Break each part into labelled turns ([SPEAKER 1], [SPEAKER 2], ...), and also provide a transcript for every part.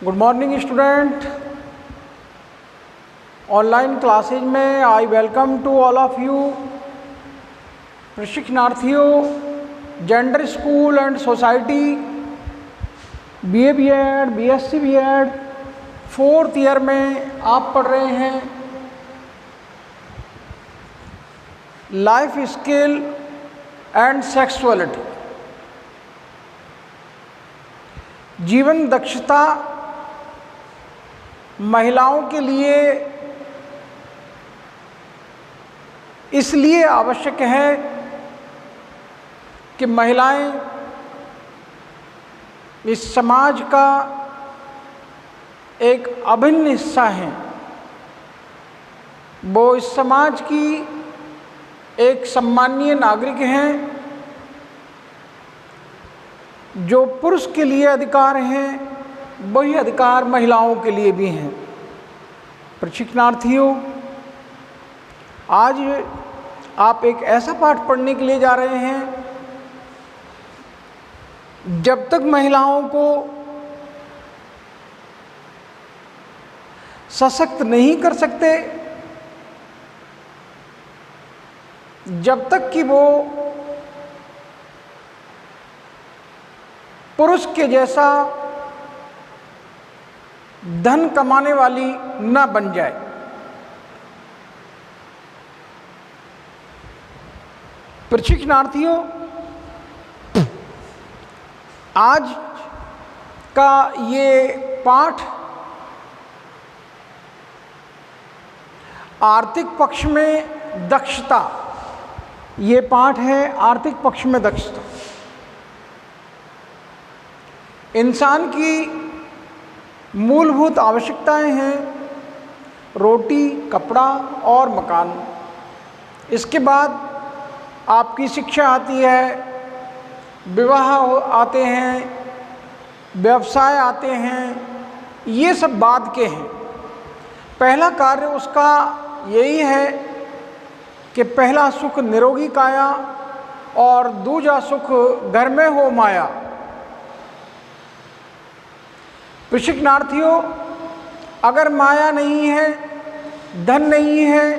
[SPEAKER 1] Good morning student. Online classes में I welcome to all of you प्रशिक्षणार्थियों, gender school and society, BA B.Ed, BSc B.Ed, 4th year में आप पढ़ रहे हैं लाइफ स्किल एंड सेक्सुअलिटी, जीवन दक्षता महिलाओं के लिए इसलिए आवश्यक है कि महिलाएं इस समाज का एक अभिन्न हिस्सा हैं। वो इस समाज की एक सम्मानीय नागरिक हैं। जो पुरुष के लिए अधिकार हैं वही अधिकार महिलाओं के लिए भी हैं। प्रशिक्षणार्थियों, आज आप एक ऐसा पाठ पढ़ने के लिए जा रहे हैं, जब तक महिलाओं को सशक्त नहीं कर सकते, जब तक कि वो पुरुष के जैसा धन कमाने वाली न बन जाए। प्रशिक्षणार्थियों, आज का ये पाठ आर्थिक पक्ष में दक्षता, ये पाठ है आर्थिक पक्ष में दक्षता। इंसान की मूलभूत आवश्यकताएं हैं रोटी, कपड़ा और मकान। इसके बाद आपकी शिक्षा आती है, विवाह आते हैं, व्यवसाय आते हैं, ये सब बाद के हैं। पहला कार्य उसका यही है कि पहला सुख निरोगी काया और दूजा सुख घर में हो माया। प्रशिक्षणार्थियों, अगर माया नहीं है, धन नहीं है,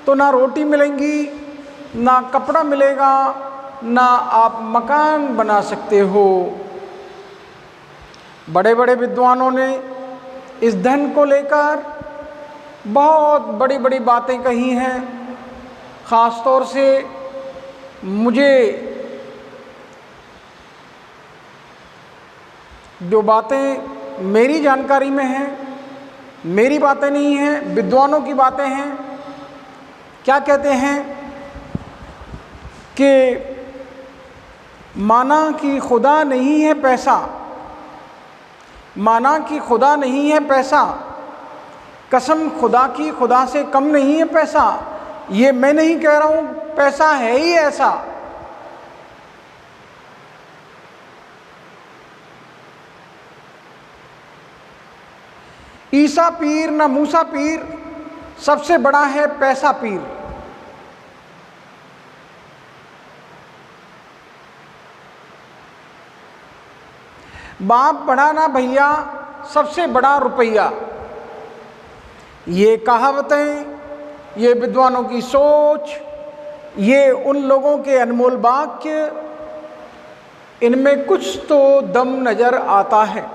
[SPEAKER 1] तो ना रोटी मिलेंगी, ना कपड़ा मिलेगा, ना आप मकान बना सकते हो। बड़े बड़े विद्वानों ने इस धन को लेकर बहुत बड़ी बड़ी बातें कही हैं। ख़ास तौर से मुझे जो बातें मेरी जानकारी में हैं, मेरी बातें नहीं हैं, विद्वानों की बातें हैं। क्या कहते हैं कि माना कि खुदा नहीं है पैसा, माना कि खुदा नहीं है पैसा, कसम खुदा की खुदा से कम नहीं है पैसा। ये मैं नहीं कह रहा हूँ, पैसा है ही ऐसा। ईसा पीर न मूसा पीर, सबसे बड़ा है पैसा पीर। बाप बड़ा ना भैया, सबसे बड़ा रुपया। ये कहावतें, ये विद्वानों की सोच, ये उन लोगों के अनमोल वाक्य, इनमें कुछ तो दम नजर आता है।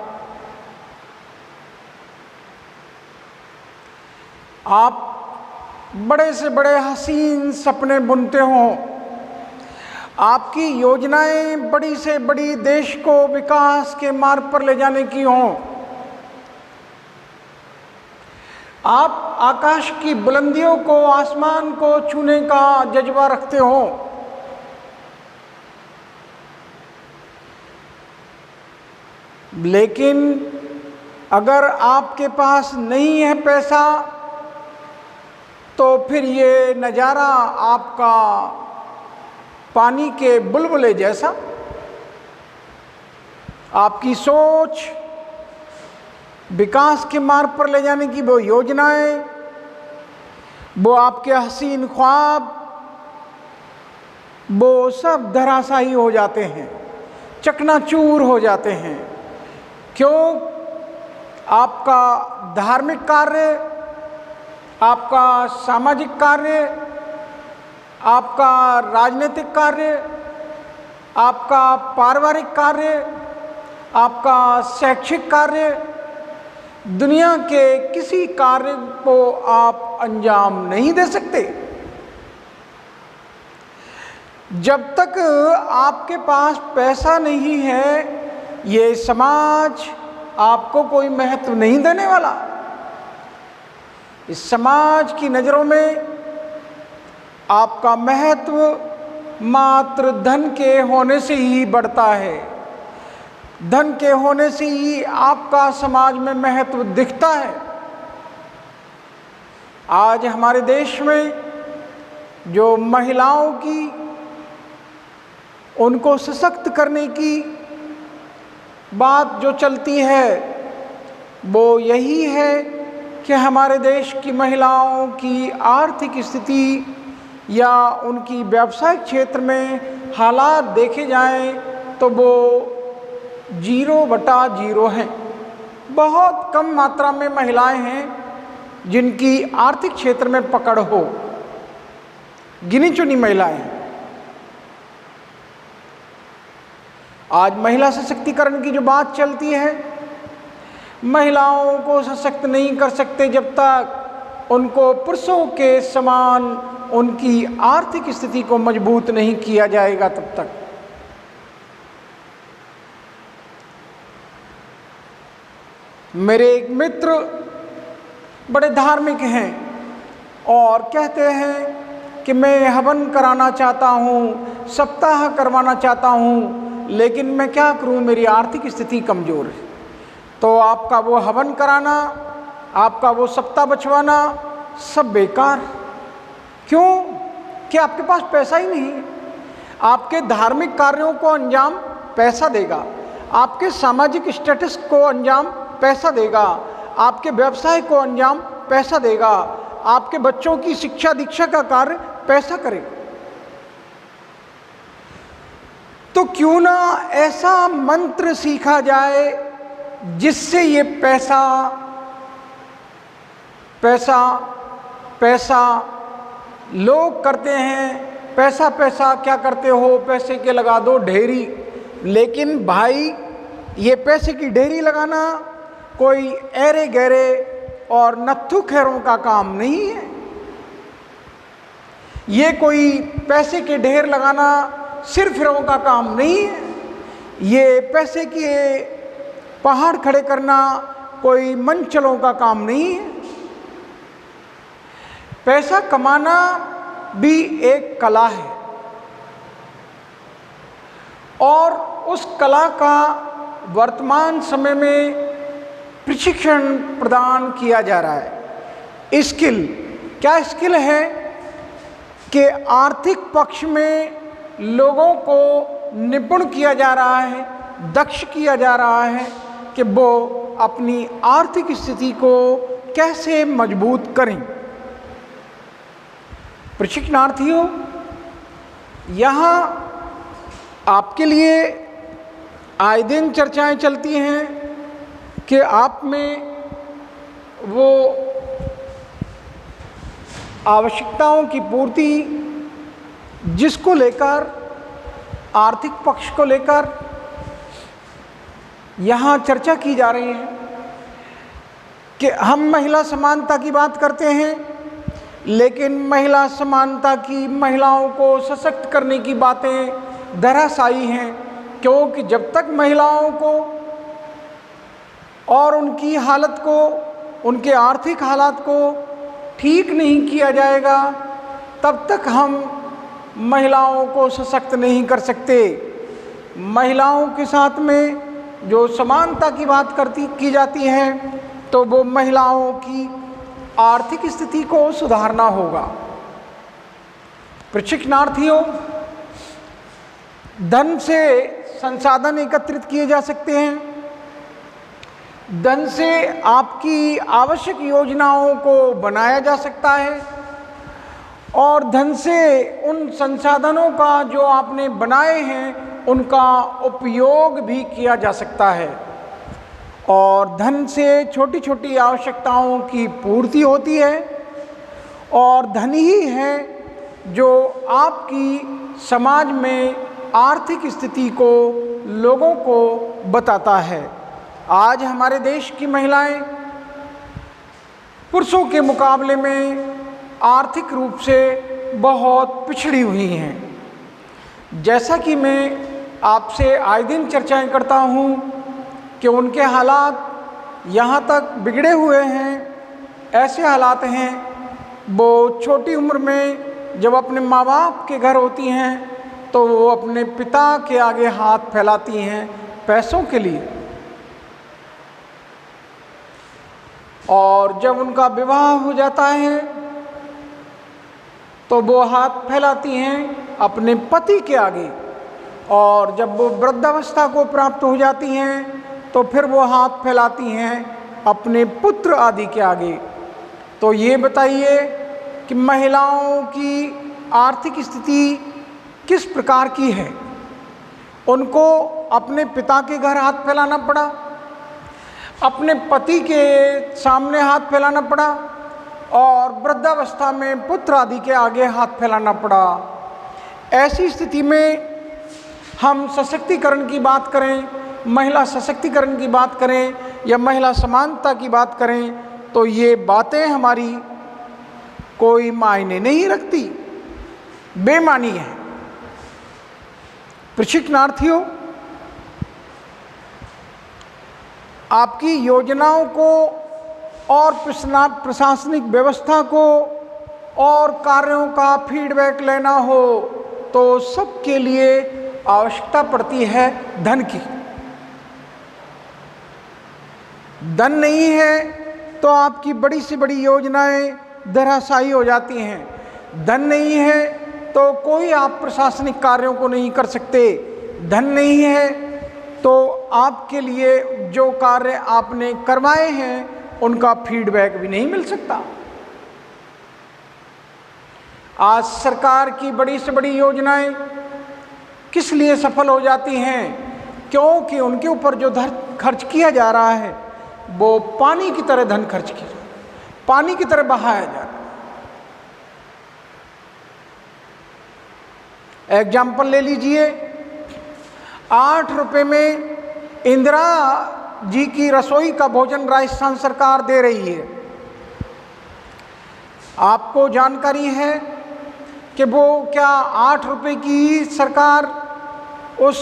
[SPEAKER 1] आप बड़े से बड़े हसीन सपने बुनते हों, आपकी योजनाएं बड़ी से बड़ी देश को विकास के मार्ग पर ले जाने की हों, आप आकाश की बुलंदियों को, आसमान को छूने का जज्बा रखते हों, लेकिन अगर आपके पास नहीं है पैसा, तो फिर ये नज़ारा आपका पानी के बुलबुले जैसा। आपकी सोच, विकास के मार्ग पर ले जाने की वो योजनाएं, वो आपके हसीन ख्वाब, वो सब धराशायी हो जाते हैं, चकनाचूर हो जाते हैं। क्यों? आपका धार्मिक कार्य, आपका सामाजिक कार्य, आपका राजनीतिक कार्य, आपका पारिवारिक कार्य, आपका शैक्षिक कार्य, दुनिया के किसी कार्य को आप अंजाम नहीं दे सकते जब तक आपके पास पैसा नहीं है। ये समाज आपको कोई महत्व नहीं देने वाला। इस समाज की नज़रों में आपका महत्व मात्र धन के होने से ही बढ़ता है। धन के होने से ही आपका समाज में महत्व दिखता है। आज हमारे देश में जो महिलाओं की, उनको सशक्त करने की बात जो चलती है वो यही है कि हमारे देश की महिलाओं की आर्थिक स्थिति या उनकी व्यावसायिक क्षेत्र में हालात देखे जाएं तो वो 0/0 हैं। बहुत कम मात्रा में महिलाएं हैं जिनकी आर्थिक क्षेत्र में पकड़ हो, गिनी चुनी महिलाएं हैं। आज महिला सशक्तिकरण की जो बात चलती है, महिलाओं को सशक्त नहीं कर सकते जब तक उनको पुरुषों के समान उनकी आर्थिक स्थिति को मजबूत नहीं किया जाएगा तब तक। मेरे एक मित्र बड़े धार्मिक हैं और कहते हैं कि मैं हवन कराना चाहता हूँ, सप्ताह करवाना चाहता हूँ, लेकिन मैं क्या करूँ, मेरी आर्थिक स्थिति कमज़ोर है। तो आपका वो हवन कराना, आपका वो सप्ताह बचवाना सब बेकार। क्यों? कि आपके पास पैसा ही नहीं है। आपके धार्मिक कार्यों को अंजाम पैसा देगा, आपके सामाजिक स्टेटस को अंजाम पैसा देगा, आपके व्यवसाय को अंजाम पैसा देगा, आपके बच्चों की शिक्षा दीक्षा का कार्य पैसा करेगा। तो क्यों ना ऐसा मंत्र सीखा जाए जिससे ये पैसा पैसा पैसा लोग करते हैं। पैसा पैसा क्या करते हो, पैसे के लगा दो ढेरी। लेकिन भाई, ये पैसे की ढेरी लगाना कोई ऐरे गहरे और नत्थु खैरों का काम नहीं है। ये कोई पैसे के ढेर लगाना सिरफिरों का काम नहीं है। ये पैसे के पहाड़ खड़े करना कोई मंचलों का काम नहीं है। पैसा कमाना भी एक कला है और उस कला का वर्तमान समय में प्रशिक्षण प्रदान किया जा रहा है। स्किल, क्या स्किल है कि आर्थिक पक्ष में लोगों को निपुण किया जा रहा है, दक्ष किया जा रहा है कि वो अपनी आर्थिक स्थिति को कैसे मजबूत करें। प्रशिक्षणार्थियों, यहाँ आपके लिए आए दिन चर्चाएं चलती हैं कि आप में वो आवश्यकताओं की पूर्ति जिसको लेकर, आर्थिक पक्ष को लेकर यहाँ चर्चा की जा रही है कि हम महिला समानता की बात करते हैं, लेकिन महिला समानता की, महिलाओं को सशक्त करने की बातें धराशायी हैं। क्योंकि जब तक महिलाओं को और उनकी हालत को, उनके आर्थिक हालात को ठीक नहीं किया जाएगा, तब तक हम महिलाओं को सशक्त नहीं कर सकते। महिलाओं के साथ में जो समानता की बात की जाती है, तो वो महिलाओं की आर्थिक स्थिति को सुधारना होगा। प्रशिक्षणार्थियों, धन से संसाधन एकत्रित किए जा सकते हैं, धन से आपकी आवश्यक योजनाओं को बनाया जा सकता है और धन से उन संसाधनों का जो आपने बनाए हैं उनका उपयोग भी किया जा सकता है। और धन से छोटी छोटी आवश्यकताओं की पूर्ति होती है, और धन ही है जो आपकी समाज में आर्थिक स्थिति को लोगों को बताता है। आज हमारे देश की महिलाएं पुरुषों के मुकाबले में आर्थिक रूप से बहुत पिछड़ी हुई हैं। जैसा कि मैं आपसे आए दिन चर्चाएं करता हूं कि उनके हालात यहाँ तक बिगड़े हुए हैं, ऐसे हालात हैं वो छोटी उम्र में जब अपने माँ बाप के घर होती हैं तो वो अपने पिता के आगे हाथ फैलाती हैं पैसों के लिए, और जब उनका विवाह हो जाता है तो वो हाथ फैलाती हैं अपने पति के आगे, और जब वो वृद्धावस्था को प्राप्त हो जाती हैं तो फिर वो हाथ फैलाती हैं अपने पुत्र आदि के आगे। तो ये बताइए कि महिलाओं की आर्थिक स्थिति किस प्रकार की है। उनको अपने पिता के घर हाथ फैलाना पड़ा, अपने पति के सामने हाथ फैलाना पड़ा, और वृद्धावस्था में पुत्र आदि के आगे हाथ फैलाना पड़ा। ऐसी स्थिति में हम सशक्तिकरण की बात करें, महिला सशक्तिकरण की बात करें या महिला समानता की बात करें तो ये बातें हमारी कोई मायने नहीं रखती, बेमानी है। प्रशिक्षणार्थियों, आपकी योजनाओं को और प्रशासनिक व्यवस्था को और कार्यों का फीडबैक लेना हो तो सबके लिए आवश्यकता पड़ती है धन की। धन नहीं है तो आपकी बड़ी से बड़ी योजनाएं धराशायी हो जाती हैं। धन नहीं है तो कोई आप प्रशासनिक कार्यों को नहीं कर सकते। धन नहीं है तो आपके लिए जो कार्य आपने करवाए हैं उनका फीडबैक भी नहीं मिल सकता। आज सरकार की बड़ी से बड़ी योजनाएं किस लिए सफल हो जाती हैं? क्योंकि उनके ऊपर जो खर्च किया जा रहा है वो पानी की तरह धन खर्च किया, पानी की तरह बहाया जा रहा है। एग्जाम्पल ले लीजिए, 8 रुपए में इंदिरा जी की रसोई का भोजन राजस्थान सरकार दे रही है। आपको जानकारी है कि वो क्या 8 रुपए की सरकार उस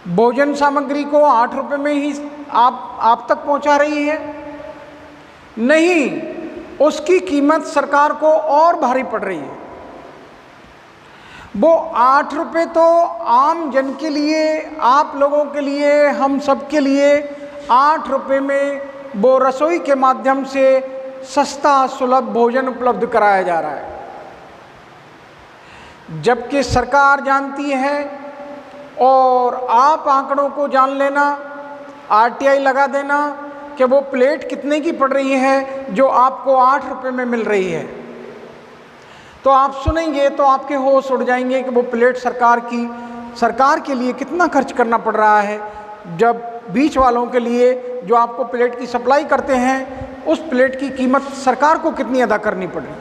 [SPEAKER 1] भोजन सामग्री को 8 रुपए में ही आप तक पहुंचा रही है? नहीं, उसकी कीमत सरकार को और भारी पड़ रही है। वो 8 रुपए तो आम जन के लिए, आप लोगों के लिए, हम सब के लिए 8 रुपए में वो रसोई के माध्यम से सस्ता सुलभ भोजन उपलब्ध कराया जा रहा है। जबकि सरकार जानती है, और आप आंकड़ों को जान लेना, आरटीआई लगा देना कि वो प्लेट कितने की पड़ रही है जो आपको 8 रुपए में मिल रही है, तो आप सुनेंगे तो आपके होश उड़ जाएंगे कि वो प्लेट सरकार के लिए कितना खर्च करना पड़ रहा है, जब बीच वालों के लिए जो आपको प्लेट की सप्लाई करते हैं उस प्लेट की कीमत सरकार को कितनी अदा करनी पड़ रही है।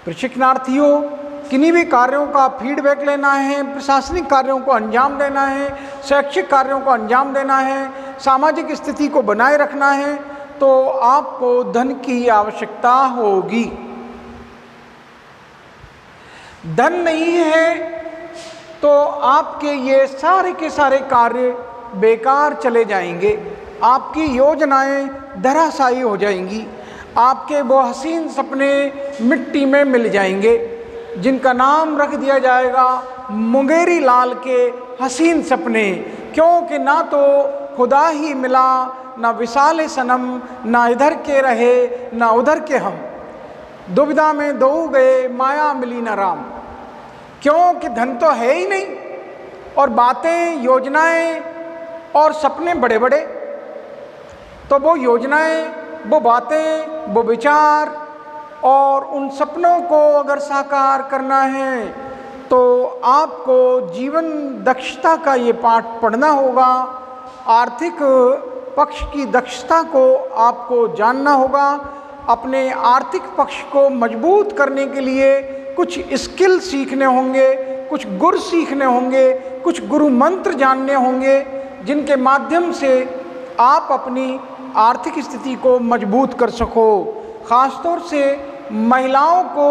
[SPEAKER 1] प्रशिक्षणार्थियों, किन्हीं भी कार्यों का फीडबैक लेना है, प्रशासनिक कार्यों को अंजाम देना है, शैक्षिक कार्यों को अंजाम देना है, सामाजिक स्थिति को बनाए रखना है, तो आपको धन की आवश्यकता होगी। धन नहीं है तो आपके ये सारे के सारे कार्य बेकार चले जाएंगे, आपकी योजनाएं धराशायी हो जाएंगी, आपके वो हसीन सपने मिट्टी में मिल जाएंगे जिनका नाम रख दिया जाएगा मुंगेरी लाल के हसीन सपने। क्योंकि ना तो खुदा ही मिला, ना विशाल सनम, ना इधर के रहे ना उधर के हम, दुविधा में दो गए माया मिली न राम। क्योंकि धन तो है ही नहीं, और बातें, योजनाएं और सपने बड़े बड़े, तो वो योजनाएं, वो बातें, वो विचार और उन सपनों को अगर साकार करना है तो आपको जीवन दक्षता का ये पाठ पढ़ना होगा, आर्थिक पक्ष की दक्षता को आपको जानना होगा। अपने आर्थिक पक्ष को मजबूत करने के लिए कुछ स्किल सीखने होंगे, कुछ गुर सीखने होंगे, कुछ गुरु मंत्र जानने होंगे, जिनके माध्यम से आप अपनी आर्थिक स्थिति को मजबूत कर सको। ख़ासतौर से महिलाओं को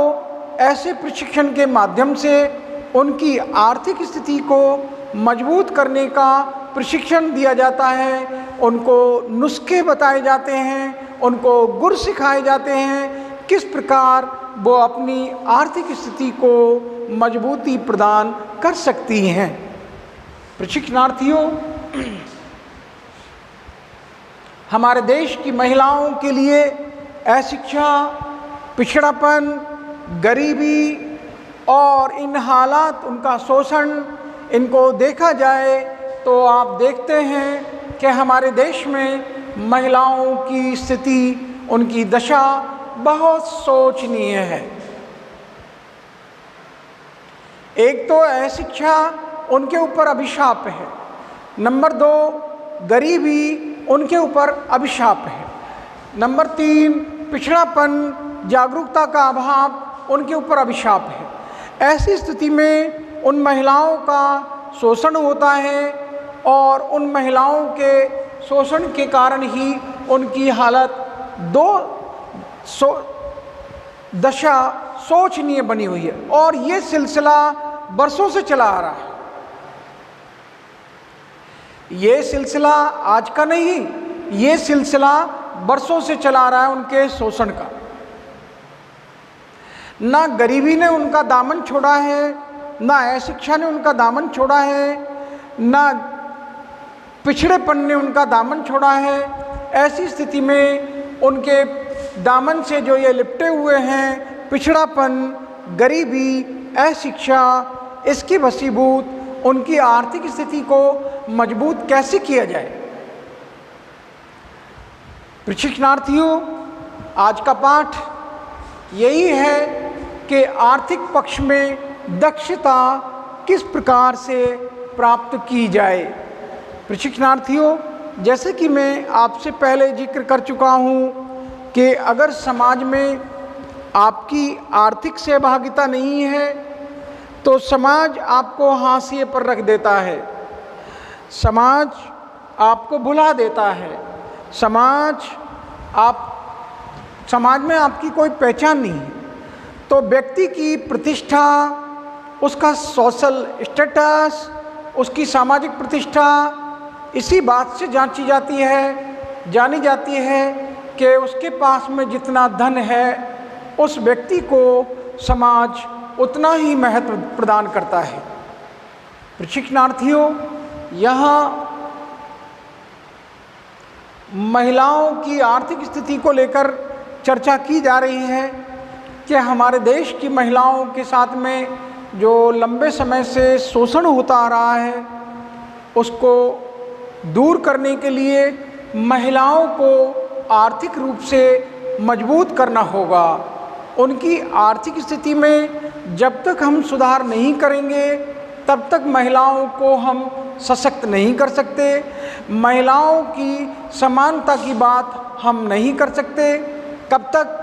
[SPEAKER 1] ऐसे प्रशिक्षण के माध्यम से उनकी आर्थिक स्थिति को मजबूत करने का प्रशिक्षण दिया जाता है। उनको नुस्खे बताए जाते हैं, उनको गुर सिखाए जाते हैं, किस प्रकार वो अपनी आर्थिक स्थिति को मजबूती प्रदान कर सकती हैं। प्रशिक्षणार्थियों, हमारे देश की महिलाओं के लिए अशिक्षा, पिछड़ापन, गरीबी और इन हालात, उनका शोषण, इनको देखा जाए तो आप देखते हैं कि हमारे देश में महिलाओं की स्थिति, उनकी दशा बहुत शोचनीय है। एक तो अशिक्षा उनके ऊपर अभिशाप है, नंबर 2 गरीबी उनके ऊपर अभिशाप है, नंबर 3 पिछड़ापन, जागरूकता का अभाव उनके ऊपर अभिशाप है। ऐसी स्थिति में उन महिलाओं का शोषण होता है और उन महिलाओं के शोषण के कारण ही उनकी हालत दशा शोचनीय बनी हुई है और ये सिलसिला बरसों से चला आ रहा है। ये सिलसिला आज का नहीं, ये सिलसिला बरसों से चला आ रहा है उनके शोषण का। ना गरीबी ने उनका दामन छोड़ा है, ना अशिक्षा ने उनका दामन छोड़ा है, ना पिछड़ेपन ने उनका दामन छोड़ा है। ऐसी स्थिति में उनके दामन से जो ये लिपटे हुए हैं, पिछड़ापन, गरीबी, अशिक्षा, इसकी वशीभूत उनकी आर्थिक स्थिति को मजबूत कैसे किया जाए। प्रशिक्षणार्थियों, आज का पाठ यही है कि आर्थिक पक्ष में दक्षता किस प्रकार से प्राप्त की जाए। प्रशिक्षणार्थियों, जैसे कि मैं आपसे पहले जिक्र कर चुका हूँ कि अगर समाज में आपकी आर्थिक सहभागिता नहीं है तो समाज आपको हाशिए पर रख देता है, समाज आपको भुला देता है, समाज में आपकी कोई पहचान नहीं है। तो व्यक्ति की प्रतिष्ठा, उसका सोशल स्टेटस, उसकी सामाजिक प्रतिष्ठा इसी बात से जानी जाती है कि उसके पास में जितना धन है उस व्यक्ति को समाज उतना ही महत्व प्रदान करता है। प्रशिक्षणार्थियों, यहाँ महिलाओं की आर्थिक स्थिति को लेकर चर्चा की जा रही है कि हमारे देश की महिलाओं के साथ में जो लंबे समय से शोषण होता आ रहा है उसको दूर करने के लिए महिलाओं को आर्थिक रूप से मजबूत करना होगा। उनकी आर्थिक स्थिति में जब तक हम सुधार नहीं करेंगे तब तक महिलाओं को हम सशक्त नहीं कर सकते, महिलाओं की समानता की बात हम नहीं कर सकते। कब तक?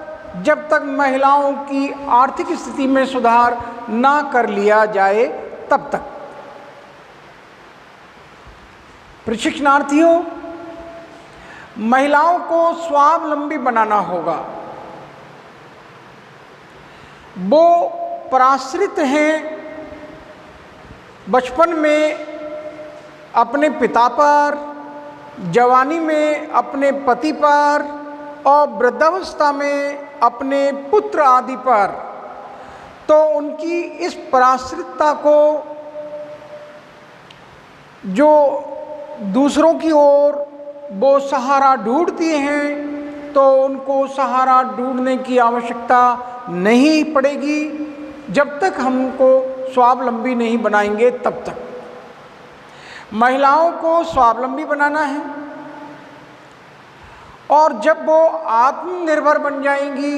[SPEAKER 1] जब तक महिलाओं की आर्थिक स्थिति में सुधार ना कर लिया जाए तब तक। प्रशिक्षणार्थियों, महिलाओं को स्वावलंबी बनाना होगा। वो पराश्रित हैं बचपन में अपने पिता पर, जवानी में अपने पति पर और वृद्धावस्था में अपने पुत्र आदि पर। तो उनकी इस पराश्रितता को जो दूसरों की ओर वो सहारा ढूंढती हैं तो उनको सहारा ढूंढने की आवश्यकता नहीं पड़ेगी जब तक हमको स्वावलंबी नहीं बनाएंगे तब तक। महिलाओं को स्वावलंबी बनाना है और जब वो आत्मनिर्भर बन जाएंगी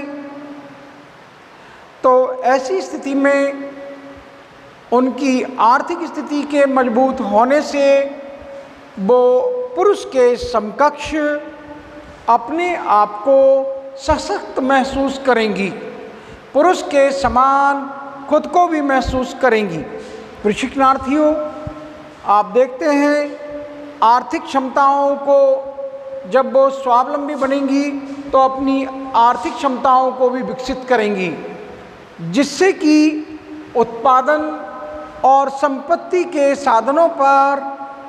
[SPEAKER 1] तो ऐसी स्थिति में उनकी आर्थिक स्थिति के मजबूत होने से वो पुरुष के समकक्ष अपने आप को सशक्त महसूस करेंगी, पुरुष के समान खुद को भी महसूस करेंगी। प्रशिक्षणार्थियों, आप देखते हैं आर्थिक क्षमताओं को जब वो स्वावलंबी बनेंगी तो अपनी आर्थिक क्षमताओं को भी विकसित करेंगी, जिससे कि उत्पादन और संपत्ति के साधनों पर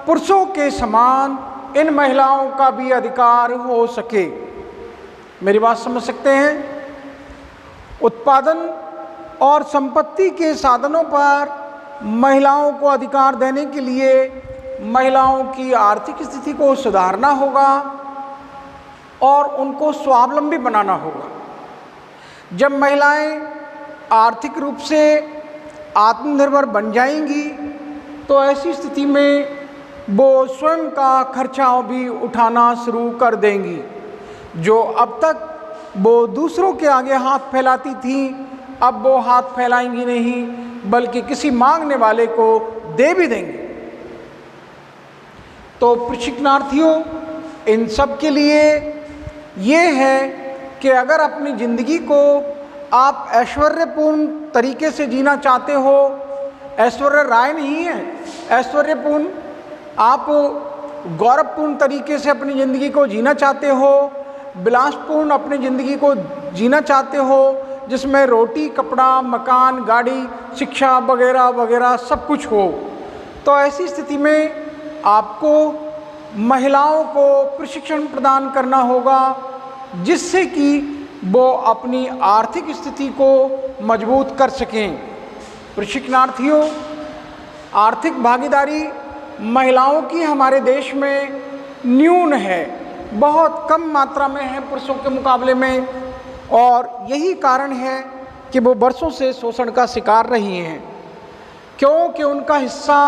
[SPEAKER 1] पुरुषों के समान इन महिलाओं का भी अधिकार हो सके। मेरी बात समझ सकते हैं? उत्पादन और संपत्ति के साधनों पर महिलाओं को अधिकार देने के लिए महिलाओं की आर्थिक स्थिति को सुधारना होगा और उनको स्वावलंबी बनाना होगा। जब महिलाएं आर्थिक रूप से आत्मनिर्भर बन जाएंगी तो ऐसी स्थिति में वो स्वयं का खर्चा भी उठाना शुरू कर देंगी। जो अब तक वो दूसरों के आगे हाथ फैलाती थी, अब वो हाथ फैलाएंगी नहीं, बल्कि किसी मांगने वाले को दे भी देंगे। तो प्रशिक्षणार्थियों, इन सब के लिए ये है कि अगर अपनी ज़िंदगी को आप ऐश्वर्यपूर्ण तरीके से जीना चाहते हो, ऐश्वर्य राय नहीं है, ऐश्वर्यपूर्ण, आप गौरवपूर्ण तरीके से अपनी ज़िंदगी को जीना चाहते हो, विलासपूर्ण अपनी ज़िंदगी को जीना चाहते हो, जिसमें रोटी, कपड़ा, मकान, गाड़ी, शिक्षा वगैरह वगैरह सब कुछ हो, तो ऐसी स्थिति में आपको महिलाओं को प्रशिक्षण प्रदान करना होगा, जिससे कि वो अपनी आर्थिक स्थिति को मजबूत कर सकें। प्रशिक्षणार्थियों, आर्थिक भागीदारी महिलाओं की हमारे देश में न्यून है, बहुत कम मात्रा में है पुरुषों के मुकाबले में, और यही कारण है कि वो वर्षों से शोषण का शिकार रही हैं, क्योंकि उनका हिस्सा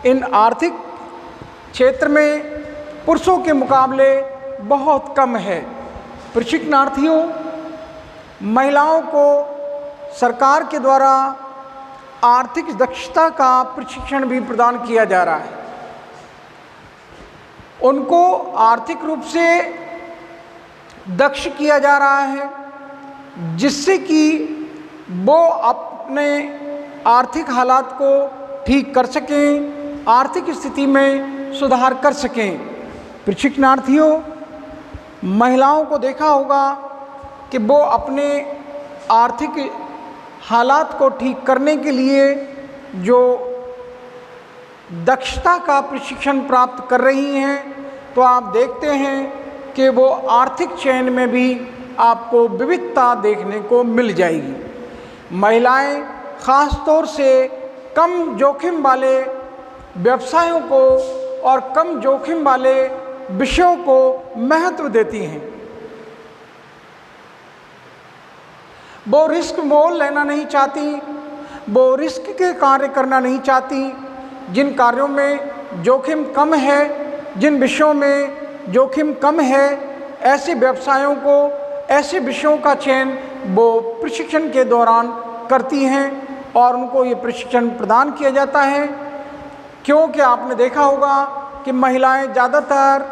[SPEAKER 1] इन आर्थिक क्षेत्र में पुरुषों के मुकाबले बहुत कम है। प्रशिक्षणार्थियों, महिलाओं को सरकार के द्वारा आर्थिक दक्षता का प्रशिक्षण भी प्रदान किया जा रहा है। उनको आर्थिक रूप से दक्ष किया जा रहा है, जिससे कि वो अपने आर्थिक हालात को ठीक कर सकें, आर्थिक स्थिति में सुधार कर सकें। प्रशिक्षणार्थियों, महिलाओं को देखा होगा कि वो अपने आर्थिक हालात को ठीक करने के लिए जो दक्षता का प्रशिक्षण प्राप्त कर रही हैं, तो आप देखते हैं कि वो आर्थिक चयन में भी आपको विविधता देखने को मिल जाएगी। महिलाएं ख़ास तौर से कम जोखिम वाले व्यवसायों को और कम जोखिम वाले विषयों को महत्व देती हैं। वो रिस्क मोल लेना नहीं चाहती, वो रिस्क के कार्य करना नहीं चाहती। जिन कार्यों में जोखिम कम है, जिन विषयों में जोखिम कम है, ऐसे व्यवसायों को, ऐसे विषयों का चयन वो प्रशिक्षण के दौरान करती हैं और उनको ये प्रशिक्षण प्रदान किया जाता है। क्योंकि आपने देखा होगा कि महिलाएं ज़्यादातर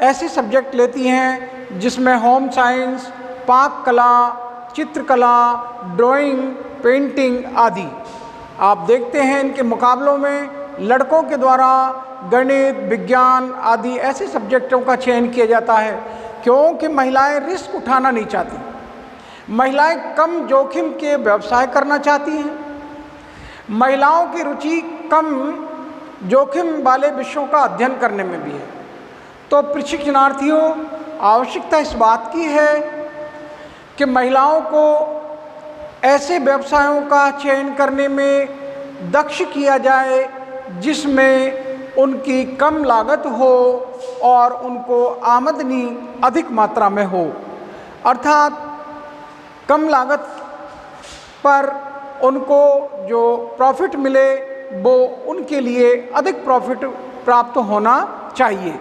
[SPEAKER 1] ऐसे सब्जेक्ट लेती हैं जिसमें होम साइंस, पाक कला, चित्रकला, ड्राइंग, पेंटिंग आदि। आप देखते हैं इनके मुकाबलों में लड़कों के द्वारा गणित, विज्ञान आदि ऐसे सब्जेक्टों का चयन किया जाता है, क्योंकि महिलाएं रिस्क उठाना नहीं चाहती। महिलाएं कम जोखिम के व्यवसाय करना चाहती हैं। महिलाओं की रुचि कम जोखिम वाले विषयों का अध्ययन करने में भी है। तो प्रशिक्षणार्थियों, आवश्यकता इस बात की है कि महिलाओं को ऐसे व्यवसायों का चयन करने में दक्ष किया जाए जिसमें उनकी कम लागत हो और उनको आमदनी अधिक मात्रा में हो। अर्थात कम लागत पर उनको जो प्रॉफिट मिले वो उनके लिए अधिक प्रॉफिट प्राप्त होना चाहिए।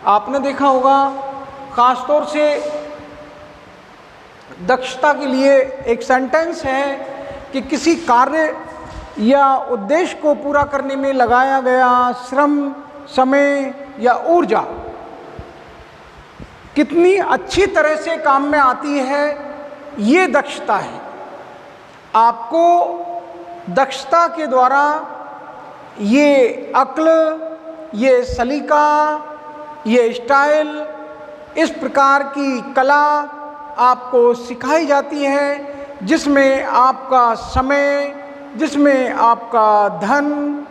[SPEAKER 1] आपने देखा होगा ख़ास तौर से दक्षता के लिए एक सेंटेंस है कि किसी कार्य या उद्देश्य को पूरा करने में लगाया गया श्रम, समय या ऊर्जा कितनी अच्छी तरह से काम में आती है, ये दक्षता है। आपको दक्षता के द्वारा ये अक्ल, ये सलीका, ये स्टाइल, इस प्रकार की कला आपको सिखाई जाती है, जिसमें आपका समय, जिसमें आपका धन,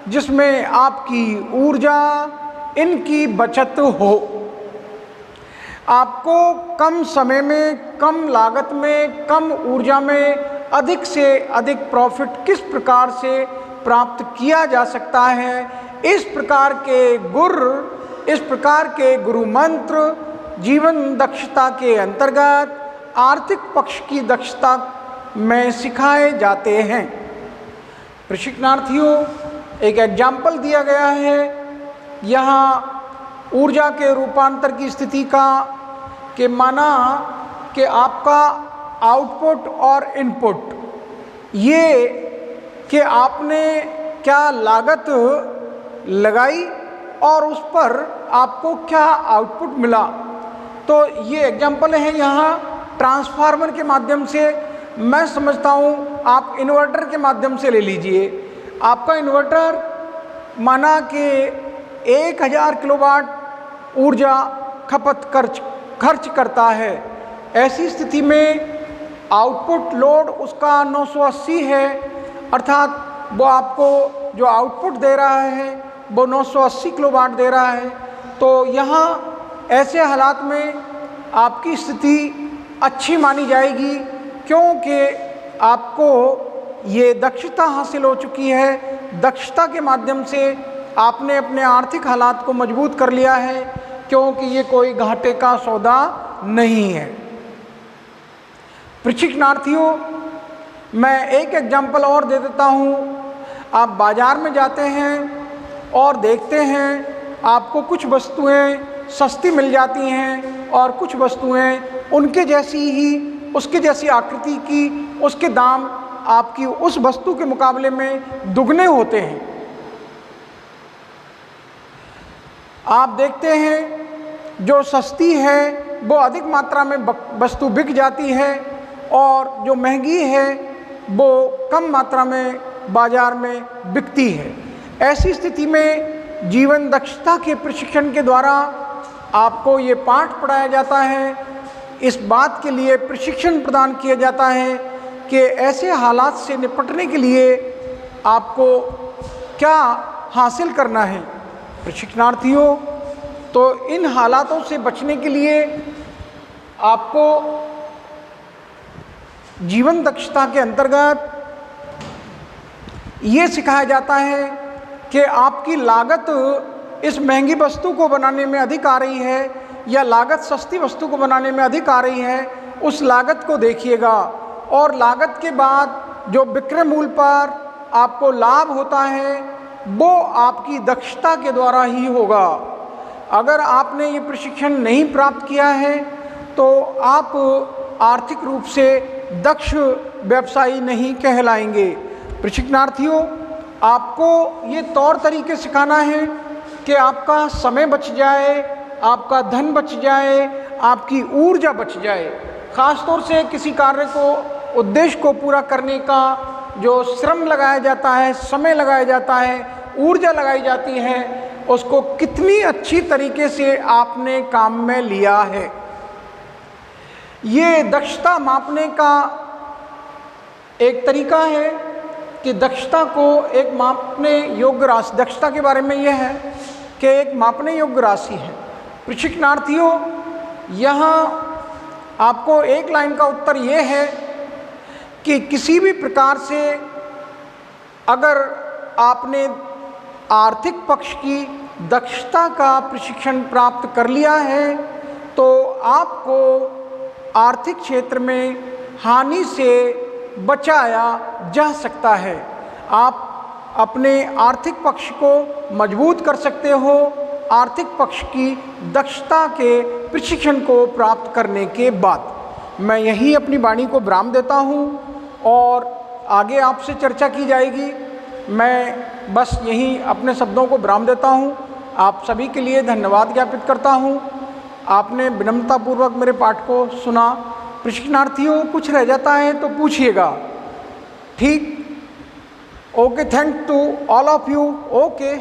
[SPEAKER 1] जिसमें आपकी ऊर्जा, इनकी बचत हो। आपको कम समय में, कम लागत में, कम ऊर्जा में अधिक से अधिक प्रॉफिट किस प्रकार से प्राप्त किया जा सकता है, इस प्रकार के गुरु मंत्र जीवन दक्षता के अंतर्गत आर्थिक पक्ष की दक्षता में सिखाए जाते हैं। प्रशिक्षणार्थियों, एक एग्जाम्पल दिया गया है यहाँ ऊर्जा के रूपांतर की स्थिति का, कि माना कि आपका आउटपुट और इनपुट, ये कि आपने क्या लागत लगाई और उस पर आपको क्या आउटपुट मिला। तो ये एग्जाम्पल है यहाँ ट्रांसफार्मर के माध्यम से। मैं समझता हूँ आप इन्वर्टर के माध्यम से ले लीजिए। आपका इन्वर्टर माना कि 1000 किलोवाट ऊर्जा खर्च करता है। ऐसी स्थिति में आउटपुट लोड उसका 980 है, अर्थात वो आपको जो आउटपुट दे रहा है वो 980 किलोवाट दे रहा है। तो यहाँ ऐसे हालात में आपकी स्थिति अच्छी मानी जाएगी, क्योंकि आपको ये दक्षता हासिल हो चुकी है। दक्षता के माध्यम से आपने अपने आर्थिक हालात को मजबूत कर लिया है, क्योंकि ये कोई घाटे का सौदा नहीं है। प्रशिक्षणार्थियों, मैं एक एग्जाम्पल और दे देता हूँ। आप बाज़ार में जाते हैं और देखते हैं आपको कुछ वस्तुएं सस्ती मिल जाती हैं और कुछ वस्तुएं उनके जैसी ही, उसके जैसी आकृति की, उसके दाम आपकी उस वस्तु के मुकाबले में दुगने होते हैं। आप देखते हैं जो सस्ती है वो अधिक मात्रा में वस्तु बिक जाती है और जो महंगी है वो कम मात्रा में बाजार में बिकती है। ऐसी स्थिति में जीवन दक्षता के प्रशिक्षण के द्वारा आपको ये पाठ पढ़ाया जाता है, इस बात के लिए प्रशिक्षण प्रदान किया जाता है कि ऐसे हालात से निपटने के लिए आपको क्या हासिल करना है। प्रशिक्षणार्थियों, तो इन हालातों से बचने के लिए आपको जीवन दक्षता के अंतर्गत ये सिखाया जाता है कि आपकी लागत इस महंगी वस्तु को बनाने में अधिक आ रही है या लागत सस्ती वस्तु को बनाने में अधिक आ रही है, उस लागत को देखिएगा और लागत के बाद जो विक्रय मूल्य पर आपको लाभ होता है वो आपकी दक्षता के द्वारा ही होगा। अगर आपने ये प्रशिक्षण नहीं प्राप्त किया है तो आप आर्थिक रूप से दक्ष व्यवसायी नहीं कहलाएंगे। प्रशिक्षणार्थियों, आपको ये तौर तरीके सिखाना है कि आपका समय बच जाए, आपका धन बच जाए, आपकी ऊर्जा बच जाए। ख़ास तौर से किसी कार्य को, उद्देश्य को पूरा करने का जो श्रम लगाया जाता है, समय लगाया जाता है, ऊर्जा लगाई जाती है, उसको कितनी अच्छी तरीके से आपने काम में लिया है। ये दक्षता मापने का एक तरीका है कि दक्षता को एक मापने योग्य राशि, दक्षता के बारे में यह है कि एक मापने योग्य राशि है। प्रशिक्षणार्थियों, यहाँ आपको एक लाइन का उत्तर ये है कि किसी भी प्रकार से अगर आपने आर्थिक पक्ष की दक्षता का प्रशिक्षण प्राप्त कर लिया है तो आपको आर्थिक क्षेत्र में हानि से बचाया जा सकता है। आप अपने आर्थिक पक्ष को मजबूत कर सकते हो आर्थिक पक्ष की दक्षता के प्रशिक्षण को प्राप्त करने के बाद। मैं यही अपनी वाणी को विराम देता हूँ और आगे आपसे चर्चा की जाएगी। मैं बस यहीं अपने शब्दों को विराम देता हूँ। आप सभी के लिए धन्यवाद ज्ञापित करता हूँ। आपने विनम्रतापूर्वक मेरे पाठ को सुना। प्रशिक्षणार्थियों, कुछ रह जाता है तो पूछिएगा, ठीक? Okay, thank to all of you. Okay.